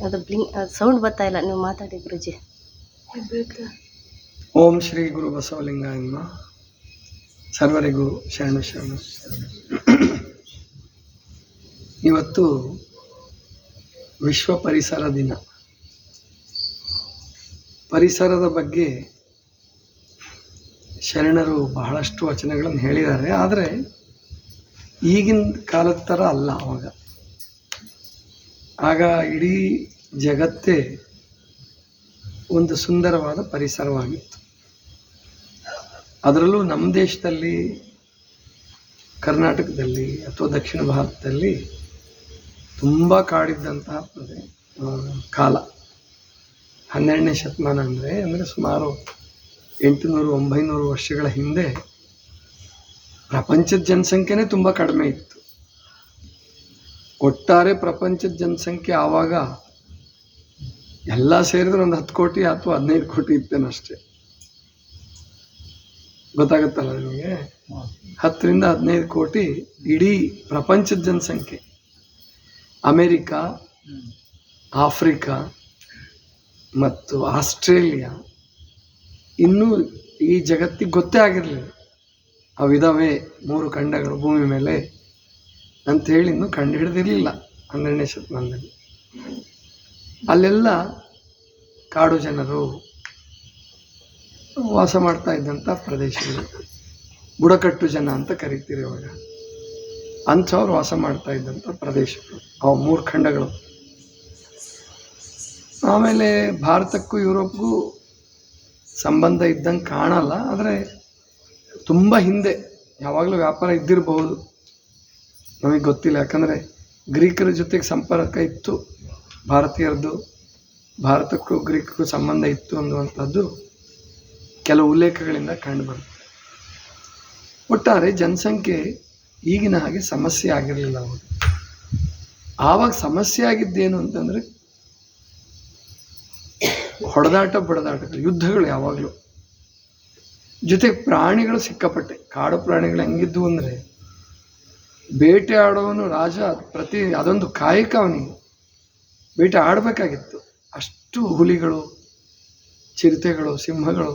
ಅದು ಸೌಂಡ್ ಬರ್ತಾ ಇಲ್ಲ, ನೀವು ಮಾತಾಡಿ ಗುರುಜಿ. ಓಂ ಶ್ರೀ ಗುರು ಬಸವಲಿಂಗಾಯ ನಮಃ. ಸರ್ವರಿಗೂ ಶರಣು ಶರಣು. ಇವತ್ತು ವಿಶ್ವ ಪರಿಸರ ದಿನ. ಪರಿಸರದ ಬಗ್ಗೆ ಶರಣರು ಬಹಳಷ್ಟು ವಚನಗಳನ್ನು ಹೇಳಿದ್ದಾರೆ. ಆದರೆ ಈಗಿನ ಕಾಲದ ಥರ ಅಲ್ಲ. ಆಗ ಇಡೀ ಜಗತ್ತೇ ಒಂದು ಸುಂದರವಾದ ಪರಿಸರವಾಗಿತ್ತು. ಅದರಲ್ಲೂ ನಮ್ಮ ದೇಶದಲ್ಲಿ, ಕರ್ನಾಟಕದಲ್ಲಿ ಅಥವಾ ದಕ್ಷಿಣ ಭಾರತದಲ್ಲಿ ತುಂಬ ಕಾಡಿದ್ದಂತಹ ಕಾಲ. 12ನೇ ಶತಮಾನ ಅಂದರೆ ಸುಮಾರು 800-900 ವರ್ಷಗಳ ಹಿಂದೆ ಪ್ರಪಂಚದ ಜನಸಂಖ್ಯೆನೇ ತುಂಬ ಕಡಿಮೆ ಇತ್ತು. ಒಟ್ಟಾರೆ ಪ್ರಪಂಚದ ಜನಸಂಖ್ಯೆ ಆವಾಗ ಎಲ್ಲ ಸೇರಿದ್ರೆ ಒಂದು 10 ಕೋಟಿ ಅಥವಾ 15 ಕೋಟಿ ಇತ್ತೇನಷ್ಟೇ. ಗೊತ್ತಾಗುತ್ತಲ್ಲ ನಿಮಗೆ? 10-15 ಕೋಟಿ ಇಡೀ ಪ್ರಪಂಚದ ಜನಸಂಖ್ಯೆ. ಅಮೇರಿಕಾ, ಆಫ್ರಿಕಾ ಮತ್ತು ಆಸ್ಟ್ರೇಲಿಯಾ ಇನ್ನೂ ಈ ಜಗತ್ತಿಗೆ ಗೊತ್ತೇ ಆಗಿರಲಿಲ್ಲ. ಅವಿದಾವೆ 3 ಖಂಡಗಳು ಭೂಮಿ ಮೇಲೆ ಅಂಥೇಳಿ ಇನ್ನೂ ಕಂಡು ಹಿಡಿದಿರಲಿಲ್ಲ 12ನೇ ಶತಮಾನದಲ್ಲಿ. ಅಲ್ಲೆಲ್ಲ ಕಾಡು ಜನರು ವಾಸ ಮಾಡ್ತಾ ಇದ್ದಂಥ ಪ್ರದೇಶಗಳು, ಬುಡಕಟ್ಟು ಜನ ಅಂತ ಕರಿತೀರಿ ಇವಾಗ. ಅಂಥವ್ರು ವಾಸ ಮಾಡ್ತಾ ಇದ್ದಂಥ ಪ್ರದೇಶಗಳು ಅವು 3 ಖಂಡಗಳು. ಆಮೇಲೆ ಭಾರತಕ್ಕೂ ಯುರೋಪ್ಗೂ ಸಂಬಂಧ ಇದ್ದಂಗೆ ಕಾಣಲ್ಲ, ಆದರೆ ತುಂಬ ಹಿಂದೆ ಯಾವಾಗಲೂ ವ್ಯಾಪಾರ ಇದ್ದಿರಬಹುದು, ನಮಗೆ ಗೊತ್ತಿಲ್ಲ. ಯಾಕಂದರೆ ಗ್ರೀಕರ ಜೊತೆಗೆ ಸಂಪರ್ಕ ಇತ್ತು ಭಾರತೀಯರದ್ದು, ಭಾರತಕ್ಕೂ ಗ್ರೀಕ್ಗೂ ಸಂಬಂಧ ಇತ್ತು ಅನ್ನುವಂಥದ್ದು ಕೆಲವು ಉಲ್ಲೇಖಗಳಿಂದ ಕಂಡುಬರುತ್ತೆ. ಒಟ್ಟಾರೆ ಜನಸಂಖ್ಯೆ ಈಗಿನ ಹಾಗೆ ಸಮಸ್ಯೆ ಆಗಿರಲಿಲ್ಲ ಅವಾಗ. ಆವಾಗ ಸಮಸ್ಯೆ ಆಗಿದ್ದೇನು ಅಂತಂದರೆ ಬಡದಾಟಗಳು, ಯುದ್ಧಗಳು ಯಾವಾಗಲೂ. ಜೊತೆಗೆ ಪ್ರಾಣಿಗಳು ಸಿಕ್ಕಾಪಟ್ಟೆ. ಕಾಡು ಪ್ರಾಣಿಗಳು ಹೆಂಗಿದ್ವು ಅಂದರೆ, ಬೇಟೆ ಆಡೋವನು ರಾಜ, ಅದೊಂದು ಕಾಯಕ ಅವನಿಗೆ. ಬೇಟೆ ಆಡಬೇಕಾಗಿತ್ತು. ಅಷ್ಟು ಹುಲಿಗಳು, ಚಿರತೆಗಳು, ಸಿಂಹಗಳು,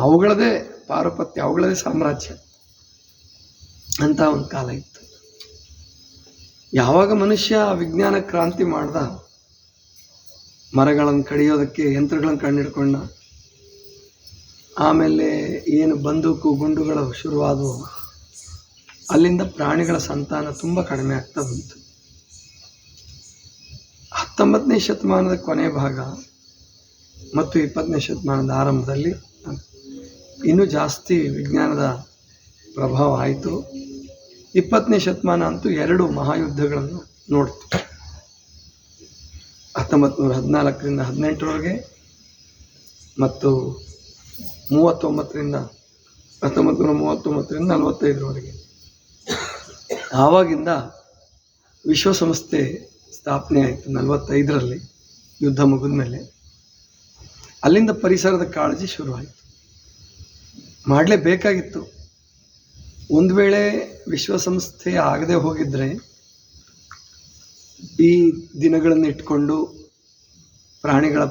ಅವುಗಳದೇ ಪಾರುಪತ್ಯ, ಅವುಗಳದೇ ಸಾಮ್ರಾಜ್ಯ ಅಂತ ಒಂದು ಕಾಲ ಇತ್ತು. ಯಾವಾಗ ಮನುಷ್ಯ ವಿಜ್ಞಾನ ಕ್ರಾಂತಿ ಮಾಡ್ದ, ಮರಗಳನ್ನು ಕಡಿಯೋದಕ್ಕೆ ಯಂತ್ರಗಳನ್ನು ಕಂಡುಹಿಡ್ಕೊಂಡ, ಆಮೇಲೆ ಏನು ಬಂದೂಕು ಗುಂಡುಗಳು ಶುರುವಾದವು, ಅಲ್ಲಿಂದ ಪ್ರಾಣಿಗಳ ಸಂತಾನ ತುಂಬ ಕಡಿಮೆ ಆಗ್ತಾ ಬಂತು. 19ನೇ ಶತಮಾನದ ಕೊನೆ ಭಾಗ ಮತ್ತು 20ನೇ ಶತಮಾನದ ಆರಂಭದಲ್ಲಿ ಇನ್ನೂ ಜಾಸ್ತಿ ವಿಜ್ಞಾನದ ಪ್ರಭಾವ ಆಯಿತು. 20ನೇ ಶತಮಾನ ಅಂತೂ 2 ಮಹಾಯುದ್ಧಗಳನ್ನು ನೋಡ್ತು. 1914ರಿಂದ 18ರವರೆಗೆ ಮತ್ತು 1939ರಿಂದ 45ರವರೆಗೆ. ಆವಾಗಿಂದ ವಿಶ್ವಸಂಸ್ಥೆ ಸ್ಥಾಪನೆ ಆಯಿತು 45ರಲ್ಲಿ, ಯುದ್ಧ ಮುಗಿದ ಮೇಲೆ. ಅಲ್ಲಿಂದ ಪರಿಸರದ ಕಾಳಜಿ ಶುರುವಾಯಿತು. ಮಾಡಲೇಬೇಕಾಗಿತ್ತು. ಒಂದು ವೇಳೆ ವಿಶ್ವಸಂಸ್ಥೆ ಆಗದೆ ಹೋಗಿದ್ರೆ, ಈ ದಿನಗಳನ್ನು ಇಟ್ಕೊಂಡು ಪ್ರಾಣಿಗಳ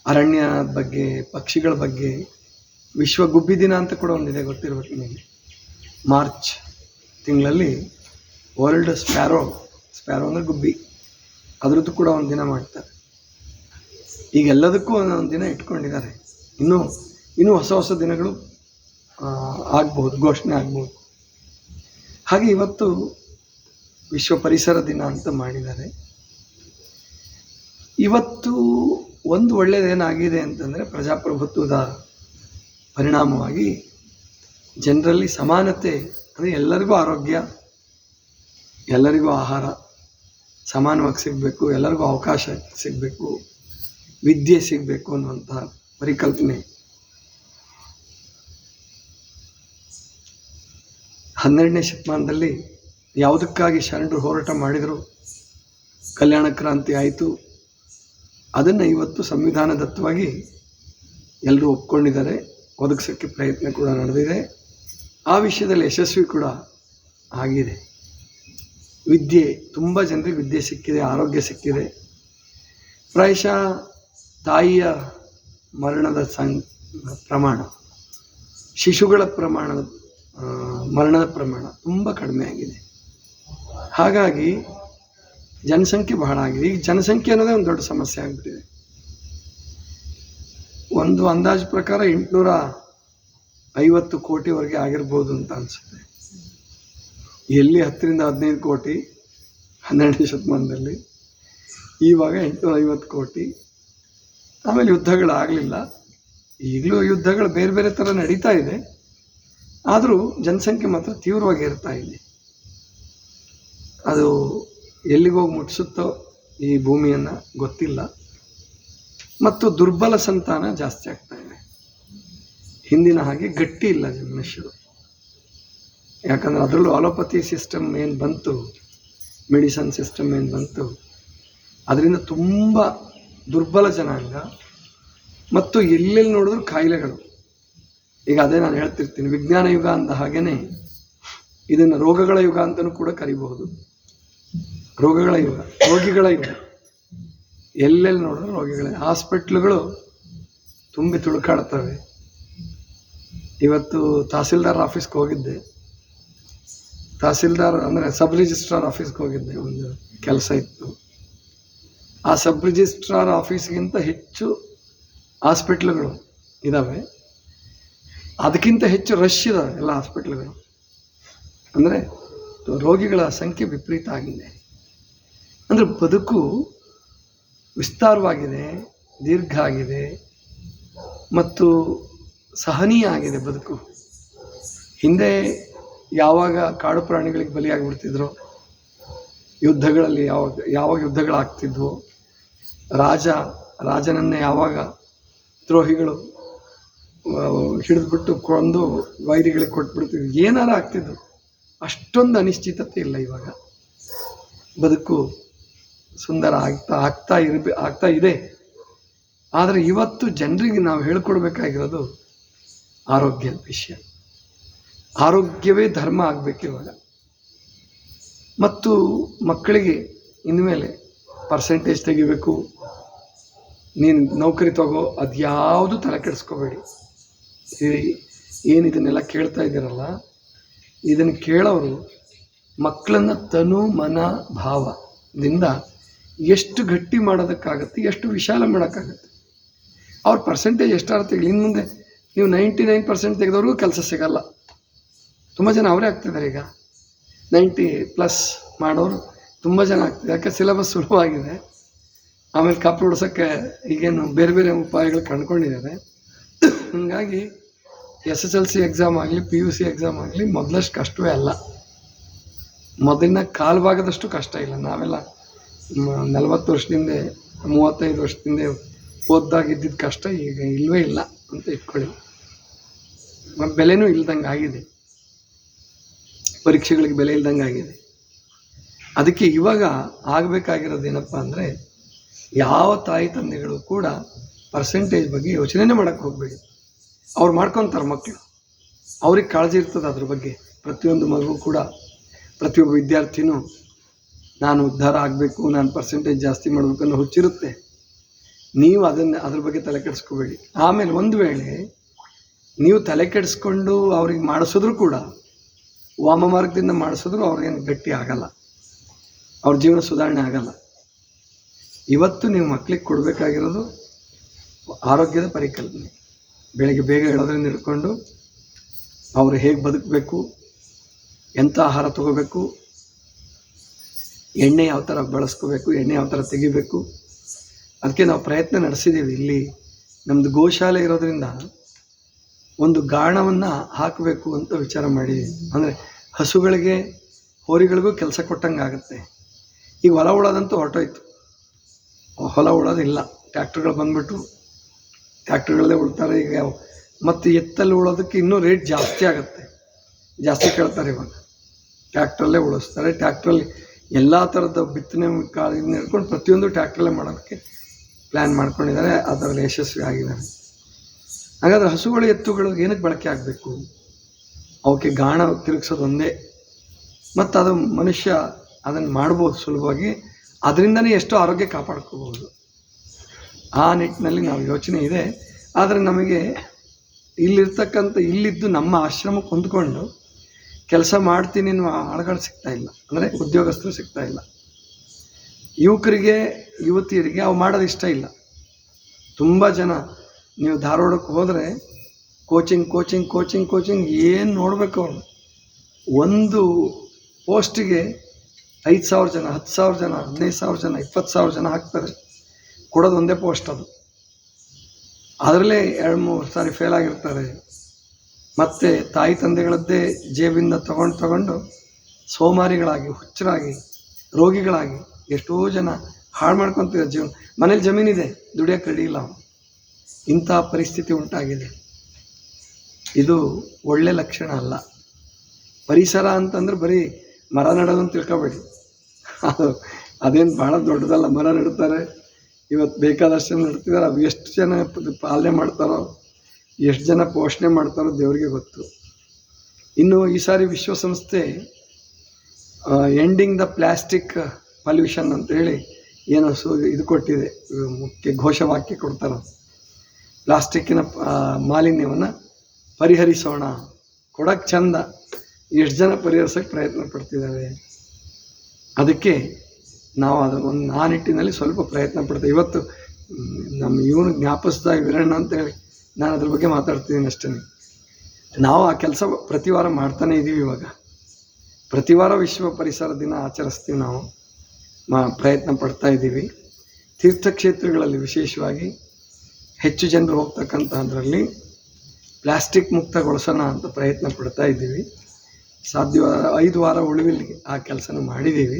ಅರಣ್ಯ ಬಗ್ಗೆ, ಪಕ್ಷಿಗಳ ಬಗ್ಗೆ ವಿಶ್ವ ಗುಬ್ಬಿ ದಿನ ಅಂತ ಕೂಡ ಒಂದಿದೆ, ಗೊತ್ತಿರ್ಬೇಕು ನಿಮಗೆ. ಮಾರ್ಚ್ ತಿಂಗಳಲ್ಲಿ ವರ್ಲ್ಡ್ ಸ್ಪ್ಯಾರೋ ಅಂದರೆ ಗುಬ್ಬಿ, ಅದರದ್ದು ಕೂಡ ಒಂದು ದಿನ ಮಾಡ್ತಾರೆ. ಈಗೆಲ್ಲದಕ್ಕೂ ಒಂದೊಂದು ದಿನ ಇಟ್ಕೊಂಡಿದ್ದಾರೆ. ಇನ್ನೂ ಹೊಸ ದಿನಗಳು ಆಗ್ಬೋದು, ಘೋಷಣೆ ಆಗ್ಬೋದು. ಹಾಗೆ ಇವತ್ತು ವಿಶ್ವ ಪರಿಸರ ದಿನ ಅಂತ ಮಾಡಿದ್ದಾರೆ. ಇವತ್ತು ಒಂದು ಒಳ್ಳೆಯದೇನಾಗಿದೆ ಅಂತಂದರೆ, ಪ್ರಜಾಪ್ರಭುತ್ವದ ಪರಿಣಾಮವಾಗಿ ಜನರಲ್ಲಿ ಸಮಾನತೆ, ಅಂದರೆ ಎಲ್ಲರಿಗೂ ಆರೋಗ್ಯ, ಎಲ್ಲರಿಗೂ ಆಹಾರ ಸಮಾನವಾಗಿ ಸಿಗಬೇಕು, ಎಲ್ಲರಿಗೂ ಅವಕಾಶ ಸಿಗಬೇಕು, ವಿದ್ಯೆ ಸಿಗಬೇಕು ಅನ್ನುವಂತಹ ಪರಿಕಲ್ಪನೆ 12ನೇ ಶತಮಾನದಲ್ಲಿ ಯಾವುದಕ್ಕಾಗಿ ಶರಣರು ಹೋರಾಟ ಮಾಡಿದರು, ಕಲ್ಯಾಣ ಕ್ರಾಂತಿ ಆಯಿತು. ಅದನ್ನು ಇವತ್ತು ಸಂವಿಧಾನದತ್ತವಾಗಿ ಎಲ್ಲರೂ ಒಪ್ಕೊಂಡಿದ್ದಾರೆ, ಒದಗಿಸೋಕ್ಕೆ ಪ್ರಯತ್ನ ಕೂಡ ನಡೆದಿದೆ. ಆ ವಿಷಯದಲ್ಲಿ ಯಶಸ್ವಿ ಕೂಡ ಆಗಿದೆ. ವಿದ್ಯೆ, ತುಂಬ ಜನರಿಗೆ ವಿದ್ಯೆ ಸಿಕ್ಕಿದೆ, ಆರೋಗ್ಯ ಸಿಕ್ಕಿದೆ. ಪ್ರಾಯಶಃ ತಾಯಿಯ ಮರಣದ ಪ್ರಮಾಣ, ಶಿಶುಗಳ ಮರಣದ ಪ್ರಮಾಣ ತುಂಬ ಕಡಿಮೆ ಆಗಿದೆ. ಹಾಗಾಗಿ ಜನಸಂಖ್ಯೆ ಬಹಳ ಆಗಿದೆ. ಈಗ ಜನಸಂಖ್ಯೆ ಅನ್ನೋದೇ ಒಂದು ದೊಡ್ಡ ಸಮಸ್ಯೆ ಆಗಿಬಿಟ್ಟಿದೆ. ಒಂದು ಅಂದಾಜು ಪ್ರಕಾರ 850 ಕೋಟಿವರೆಗೆ ಆಗಿರ್ಬೋದು ಅಂತ ಅನಿಸುತ್ತೆ. ಎಲ್ಲಿ 10ರಿಂದ 15 ಕೋಟಿ 12ನೇ ಶತಮಾನದಲ್ಲಿ, ಇವಾಗ 850 ಕೋಟಿ. ಆಮೇಲೆ ಯುದ್ಧಗಳಾಗಲಿಲ್ಲ. ಈಗಲೂ ಯುದ್ಧಗಳು ಬೇರೆ ಬೇರೆ ಥರ ನಡೀತಾ ಇದೆ. ಆದರೂ ಜನಸಂಖ್ಯೆ ಮಾತ್ರ ತೀವ್ರವಾಗಿ ಏರ್ತಾ ಇದೆ. ಅದು ಎಲ್ಲಿಗೋಗಿ ಮುಟ್ಟಿಸುತ್ತೋ ಈ ಭೂಮಿಯನ್ನು ಗೊತ್ತಿಲ್ಲ. ಮತ್ತು ದುರ್ಬಲ ಸಂತಾನ ಜಾಸ್ತಿ ಆಗ್ತಾ ಇದೆ. ಹಿಂದಿನ ಹಾಗೆ ಗಟ್ಟಿ ಇಲ್ಲ ಮನುಷ್ಯರು. ಯಾಕಂದರೆ ಅದರಲ್ಲೂ ಅಲೋಪತಿ ಸಿಸ್ಟಮ್ ಏನು ಬಂತು, ಮೆಡಿಸನ್ ಸಿಸ್ಟಮ್ ಏನು ಬಂತು, ಅದರಿಂದ ತುಂಬ ದುರ್ಬಲ ಜನಾಂಗ ಮತ್ತು ಎಲ್ಲೆಲ್ಲಿ ನೋಡಿದ್ರು ಕಾಯಿಲೆಗಳು. ಈಗ ಅದೇ ನಾನು ಹೇಳ್ತಿರ್ತೀನಿ, ವಿಜ್ಞಾನ ಯುಗ ಅಂದ ಹಾಗೇ ಇದನ್ನು ರೋಗಗಳ ಯುಗ ಅಂತಲೂ ಕೂಡ ಕರಿಬಹುದು. ರೋಗಗಳ ಯುಗ, ರೋಗಿಗಳ ಯುಗ. ಎಲ್ಲೆಲ್ಲಿ ನೋಡಿದ್ರು ರೋಗಿಗಳೇ. ಹಾಸ್ಪಿಟ್ಲುಗಳು ತುಂಬಿ ತುಳುಕಾಡ್ತವೆ. ಇವತ್ತು ತಹಸೀಲ್ದಾರ್ ಆಫೀಸ್ಗೆ ಹೋಗಿದ್ದೆ. ತಹಸೀಲ್ದಾರ್ ಅಂದರೆ ಸಬ್ ರಿಜಿಸ್ಟ್ರಾರ್ ಆಫೀಸ್ಗೆ ಹೋಗಿದ್ದೆ, ಒಂದು ಕೆಲಸ ಇತ್ತು. ಆ ಸಬ್ ರಿಜಿಸ್ಟ್ರಾರ್ ಆಫೀಸ್ಗಿಂತ ಹೆಚ್ಚು ಹಾಸ್ಪಿಟ್ಲುಗಳು ಇದ್ದಾವೆ. ಅದಕ್ಕಿಂತ ಹೆಚ್ಚು ರಶ್ ಇದ್ದಾವೆ ಎಲ್ಲ ಹಾಸ್ಪಿಟ್ಲುಗಳು. ಅಂದರೆ ರೋಗಿಗಳ ಸಂಖ್ಯೆ ವಿಪರೀತ ಆಗಿದೆ. ಅಂದರೆ ಬದುಕು ವಿಸ್ತಾರವಾಗಿದೆ, ದೀರ್ಘ ಆಗಿದೆ ಮತ್ತು ಸಹನೀಯ ಆಗಿದೆ ಬದುಕು. ಹಿಂದೆ ಯಾವಾಗ ಕಾಡು ಪ್ರಾಣಿಗಳಿಗೆ ಬಲಿಯಾಗಿಬಿಡ್ತಿದ್ರು, ಯುದ್ಧಗಳಲ್ಲಿ ಯಾವಾಗ ಯುದ್ಧಗಳಾಗ್ತಿದ್ವು, ರಾಜನನ್ನೇ ಯಾವಾಗ ದ್ರೋಹಿಗಳು ಹಿಡಿದ್ಬಿಟ್ಟು ಕೊಂದು ವೈರಿಗಳಿಗೆ ಕೊಟ್ಬಿಡ್ತಿದ್ವು, ಏನಾರ ಆಗ್ತಿದ್ವು. ಅಷ್ಟೊಂದು ಅನಿಶ್ಚಿತತೆ ಇಲ್ಲ ಇವಾಗ. ಬದುಕು ಸುಂದರ ಆಗ್ತಾ ಇದೆ. ಆದರೆ ಇವತ್ತು ಜನರಿಗೆ ನಾವು ಹೇಳ್ಕೊಡ್ಬೇಕಾಗಿರೋದು ಆರೋಗ್ಯದ ವಿಷಯ. ಆರೋಗ್ಯವೇ ಧರ್ಮ ಆಗಬೇಕು ಇವಾಗ. ಮತ್ತು ಮಕ್ಕಳಿಗೆ ಇನ್ಮೇಲೆ ಪರ್ಸೆಂಟೇಜ್ ತೆಗಿಬೇಕು, ನೀನು ನೌಕರಿ ತಗೋ, ಅದ್ಯಾವುದು ತಲೆ ಕೆಡಿಸ್ಕೋಬೇಡಿ. ಏನಿದನ್ನೆಲ್ಲ ಕೇಳ್ತಾ ಇದ್ದೀರಲ್ಲ, ಇದನ್ನು ಕೇಳೋರು ಮಕ್ಕಳನ್ನು ತನು ಮನ ಭಾವದಿಂದ ಎಷ್ಟು ಗಟ್ಟಿ ಮಾಡೋದಕ್ಕಾಗತ್ತೆ, ಎಷ್ಟು ವಿಶಾಲ ಮಾಡೋಕ್ಕಾಗತ್ತೆ. ಅವ್ರ ಪರ್ಸೆಂಟೇಜ್ ಎಷ್ಟಾರು ತೆಗಲಿ. ಇನ್ನು ಮುಂದೆ ನೀವು 99% ತೆಗೆದವ್ರಿಗೂ ಕೆಲಸ ಸಿಗಲ್ಲ. ತುಂಬ ಜನ ಅವರೇ ಆಗ್ತಿದ್ದಾರೆ. ಈಗ 90+ ಮಾಡೋರು ತುಂಬ ಜನ ಆಗ್ತಿದೆ. ಯಾಕೆ ಸಿಲೆಬಸ್ ಸುಲಭವಾಗಿದೆ. ಆಮೇಲೆ ಕಪ್ಪು ಹೊಡ್ಸೋಕ್ಕೆ ಈಗೇನು ಬೇರೆ ಬೇರೆ ಉಪಾಯಗಳು ಕಂಡುಕೊಂಡಿದ್ದಾರೆ. ಹೀಗಾಗಿ SSLC ಎಕ್ಸಾಮ್ ಆಗಲಿ, PUC ಎಕ್ಸಾಮ್ ಆಗಲಿ ಮೊದಲಷ್ಟು ಕಷ್ಟವೇ ಅಲ್ಲ. ಮೊದಲಿನ ಕಾಲಭಾಗದಷ್ಟು ಕಷ್ಟ ಇಲ್ಲ. ನಾವೆಲ್ಲ 40 ವರ್ಷದಿಂದ 35 ವರ್ಷದಿಂದ ಓದ್ದಾಗಿದ್ದಿದ್ದು ಕಷ್ಟ ಈಗ ಇಲ್ಲವೇ ಇಲ್ಲ ಅಂತ ಇಟ್ಕೊಳ್ಳಿ. ಬೆಲೆನೂ ಇಲ್ದಂಗೆ ಆಗಿದೆ, ಪರೀಕ್ಷೆಗಳಿಗೆ ಬೆಲೆ ಇಲ್ದಂಗೆ ಆಗಿದೆ. ಅದಕ್ಕೆ ಇವಾಗ ಆಗಬೇಕಾಗಿರೋದೇನಪ್ಪ ಅಂದರೆ, ಯಾವ ತಾಯಿ ತಂದೆಗಳು ಕೂಡ ಪರ್ಸೆಂಟೇಜ್ ಬಗ್ಗೆ ಯೋಚನೆ ಮಾಡೋಕ್ಕೆ ಹೋಗಬೇಡಿ. ಅವ್ರು ಮಾಡ್ಕೊತಾರೆ ಮಕ್ಕಳು, ಅವ್ರಿಗೆ ಕಾಳಜಿ ಇರ್ತದೆ ಅದ್ರ ಬಗ್ಗೆ. ಪ್ರತಿಯೊಂದು ಮಗು ಕೂಡ, ಪ್ರತಿಯೊಬ್ಬ ವಿದ್ಯಾರ್ಥಿನೂ ನಾನು ಉದ್ಧಾರ ಆಗಬೇಕು, ನಾನು ಪರ್ಸೆಂಟೇಜ್ ಜಾಸ್ತಿ ಮಾಡಬೇಕು ಅನ್ನೋ ಹುಚ್ಚಿರುತ್ತೆ. ನೀವು ಅದ್ರ ಬಗ್ಗೆ ತಲೆ ಕೆಡಿಸ್ಕೋಬೇಡಿ. ಆಮೇಲೆ ಒಂದು ವೇಳೆ ನೀವು ತಲೆ ಕೆಡಿಸ್ಕೊಂಡು ಅವ್ರಿಗೆ ಮಾಡಿಸಿದ್ರು ಕೂಡ, ವಾಮ ಮಾರ್ಗದಿಂದ ಮಾಡಿಸಿದ್ರು ಅವ್ರಿಗೇನು ಗಟ್ಟಿ ಆಗಲ್ಲ, ಅವ್ರ ಜೀವನ ಸುಧಾರಣೆ ಆಗಲ್ಲ. ಇವತ್ತು ನೀವು ಮಕ್ಕಳಿಗೆ ಕೊಡಬೇಕಾಗಿರೋದು ಆರೋಗ್ಯದ ಪರಿಕಲ್ಪನೆ. ಬೆಳಗ್ಗೆ ಬೇಗ ಹೇಳೋದ್ರಿಂದ ಹಿಡ್ಕೊಂಡು ಅವರು ಹೇಗೆ ಬದುಕಬೇಕು, ಎಂಥ ಆಹಾರ ತಗೋಬೇಕು, ಎಣ್ಣೆ ಯಾವ ಥರ ಬಳಸ್ಕೋಬೇಕು, ಎಣ್ಣೆ ಯಾವ ಥರ ತೆಗಿಬೇಕು. ಅದಕ್ಕೆ ನಾವು ಪ್ರಯತ್ನ ನಡೆಸಿದ್ದೀವಿ. ಇಲ್ಲಿ ನಮ್ಮದು ಗೋಶಾಲೆ ಇರೋದ್ರಿಂದ ಒಂದು ಗಾಣವನ್ನು ಹಾಕಬೇಕು ಅಂತ ವಿಚಾರ ಮಾಡಿದ್ದೀವಿ. ಅಂದರೆ ಹಸುಗಳಿಗೆ, ಹೋರಿಗಳಿಗೂ ಕೆಲಸ ಕೊಟ್ಟಂಗೆ ಆಗುತ್ತೆ. ಈಗ ಹೊಲ ಉಳೋದಂತೂ ಹೊರಟೋಯ್ತು, ಹೊಲ ಉಳೋದಿಲ್ಲ. ಟ್ಯಾಕ್ಟ್ರುಗಳು ಬಂದುಬಿಟ್ಟು ಟ್ಯಾಕ್ಟ್ರುಗಳಲ್ಲೇ ಉಳ್ತಾರೆ ಈಗ. ಮತ್ತು ಎತ್ತಲ್ಲಿ ಉಳೋದಕ್ಕೆ ಇನ್ನೂ ರೇಟ್ ಜಾಸ್ತಿ ಆಗುತ್ತೆ, ಜಾಸ್ತಿ ಕೇಳ್ತಾರೆ ಇವಾಗ. ಟ್ಯಾಕ್ಟ್ರಲ್ಲೇ ಉಳಿಸ್ತಾರೆ. ಟ್ಯಾಕ್ಟ್ರಲ್ಲಿ ಎಲ್ಲ ಥರದ ಬಿತ್ತನೆ ಕಾಳಿಂದ ಹಿಡ್ಕೊಂಡು ಪ್ರತಿಯೊಂದು ಟ್ಯಾಕ್ಟ್ರಲ್ಲೇ ಮಾಡೋದಕ್ಕೆ ಪ್ಲ್ಯಾನ್ ಮಾಡ್ಕೊಂಡಿದ್ದಾರೆ. ಅದರಲ್ಲಿ ಯಶಸ್ವಿ ಆಗಿದ್ದಾರೆ. ಹಾಗಾದರೆ ಹಸುಗಳು, ಎತ್ತುಗಳು ಏನಕ್ಕೆ ಬಳಕೆ ಆಗಬೇಕು? ಅವಕ್ಕೆ ಗಾಣ ತಿರುಗಿಸೋದು ಒಂದೇ. ಮತ್ತು ಅದು ಮನುಷ್ಯ ಅದನ್ನು ಮಾಡ್ಬೋದು ಸುಲಭವಾಗಿ. ಅದರಿಂದನೇ ಎಷ್ಟೋ ಆರೋಗ್ಯ ಕಾಪಾಡ್ಕೋಬೋದು. ಆ ನಿಟ್ಟಿನಲ್ಲಿ ನಾವು ಯೋಚನೆ ಇದೆ. ಆದರೆ ನಮಗೆ ಇಲ್ಲಿದ್ದು ನಮ್ಮ ಆಶ್ರಮಕ್ಕೆ ಹೊಂದ್ಕೊಂಡು ಕೆಲಸ ಮಾಡ್ತೀನಿ ಅನ್ನುವ ಆಳುಗಳು ಸಿಗ್ತಾ ಇಲ್ಲ, ಅಂದರೆ ಉದ್ಯೋಗಸ್ಥರು ಸಿಗ್ತಾ ಇಲ್ಲ. ಯುವತಿಯರಿಗೆ ಅವು ಮಾಡೋದು ಇಷ್ಟ ಇಲ್ಲ. ತುಂಬ ಜನ ನೀವು ಧಾರವಾಡಕ್ಕೆ ಹೋದರೆ ಕೋಚಿಂಗ್ ಏನು ನೋಡಬೇಕು ಅವರು. ಒಂದು ಪೋಸ್ಟಿಗೆ 5,000 ಜನ, 10,000 ಜನ, 15,000 ಜನ, 20,000 ಜನ ಹಾಕ್ತಾರೆ. ಕೊಡೋದು ಒಂದೇ ಪೋಸ್ಟ್ ಅದು. ಅದರಲ್ಲೇ 2-3 ಸಾರಿ ಫೇಲ್ ಆಗಿರ್ತಾರೆ. ಮತ್ತು ತಾಯಿ ತಂದೆಗಳದ್ದೇ ಜೇಬಿಂದ ತಗೊಂಡು ಸೋಮಾರಿಗಳಾಗಿ, ಹುಚ್ಚರಾಗಿ, ರೋಗಿಗಳಾಗಿ ಎಷ್ಟೋ ಜನ ಹಾಳು ಮಾಡ್ಕೊತಿದ್ದಾರೆ ಜೀವನ. ಮನೇಲಿ ಜಮೀನಿದೆ, ದುಡಿಯೋಕ್ಕೆ ರೆಡಿ ಇಲ್ಲ. ಇಂಥ ಪರಿಸ್ಥಿತಿ ಉಂಟಾಗಿದೆ. ಇದು ಒಳ್ಳೆ ಲಕ್ಷಣ ಅಲ್ಲ. ಪರಿಸರ ಅಂತಂದ್ರೆ ಬರೀ ಮರ ನೆಡೋದು ಅಂತ ತಿಳ್ಕೊಬೇಡಿ. ಅದೇನು ಭಾಳ ದೊಡ್ಡದಲ್ಲ. ಮರ ನೆಡ್ತಾರೆ, ಇವತ್ತು ಬೇಕಾದಷ್ಟು ಜನ ನೆಡ್ತಿದ್ದಾರೆ. ಅವು ಎಷ್ಟು ಜನ ಪಾಲನೆ ಮಾಡ್ತಾರೋ, ಎಷ್ಟು ಜನ ಪೋಷಣೆ ಮಾಡ್ತಾರೋ ದೇವರಿಗೆ ಗೊತ್ತು. ಇನ್ನು ಈ ಸಾರಿ ವಿಶ್ವಸಂಸ್ಥೆ ಎಂಡಿಂಗ್ ದ ಪ್ಲಾಸ್ಟಿಕ್ ಪಲ್ಯೂಷನ್ ಅಂತೇಳಿ ಏನೋ ಇದು ಕೊಟ್ಟಿದೆ, ಮುಖ್ಯ ಘೋಷವಾಕ್ಯ ಕೊಡ್ತಾರೆ. ಪ್ಲಾಸ್ಟಿಕ್ಕಿನ ಮಾಲಿನ್ಯವನ್ನು ಪರಿಹರಿಸೋಣ, ಕೊಡಕ್ಕೆ ಚಂದ. ಎಷ್ಟು ಜನ ಪರಿಹರಿಸೋಕ್ಕೆ ಪ್ರಯತ್ನ ಪಡ್ತಿದ್ದಾರೆ. ಅದಕ್ಕೆ ನಾವು ಆ ನಿಟ್ಟಿನಲ್ಲಿ ಸ್ವಲ್ಪ ಪ್ರಯತ್ನ ಪಡ್ತೇವೆ. ಇವತ್ತು ನಮ್ಮ ಇವನು ಜ್ಞಾಪಿಸ್ದ ವೀರಣ್ಣ ಅಂತೇಳಿ ನಾನು ಅದ್ರ ಬಗ್ಗೆ ಮಾತಾಡ್ತಿದ್ದೀನಿ ಅಷ್ಟೇ. ನಾವು ಆ ಕೆಲಸ ಪ್ರತಿ ವಾರ ಮಾಡ್ತಾನೆ ಇದ್ದೀವಿ. ಇವಾಗ ಪ್ರತಿ ವಾರ ವಿಶ್ವ ಪರಿಸರ ದಿನ ಆಚರಿಸ್ತೀವಿ. ನಾವು ಪ್ರಯತ್ನ ಪಡ್ತಾ ಇದ್ದೀವಿ. ತೀರ್ಥಕ್ಷೇತ್ರಗಳಲ್ಲಿ ವಿಶೇಷವಾಗಿ ಹೆಚ್ಚು ಜನರು ಹೋಗ್ತಕ್ಕಂಥದ್ರಲ್ಲಿ ಪ್ಲಾಸ್ಟಿಕ್ ಮುಕ್ತಗೊಳಿಸೋಣ ಅಂತ ಪ್ರಯತ್ನ ಪಡ್ತಾ ಇದ್ದೀವಿ. ಸಾಧ್ಯವಾದ 5 ವಾರ ಉಳಿವಿಲ್ಲಿ ಆ ಕೆಲಸನ ಮಾಡಿದ್ದೀವಿ.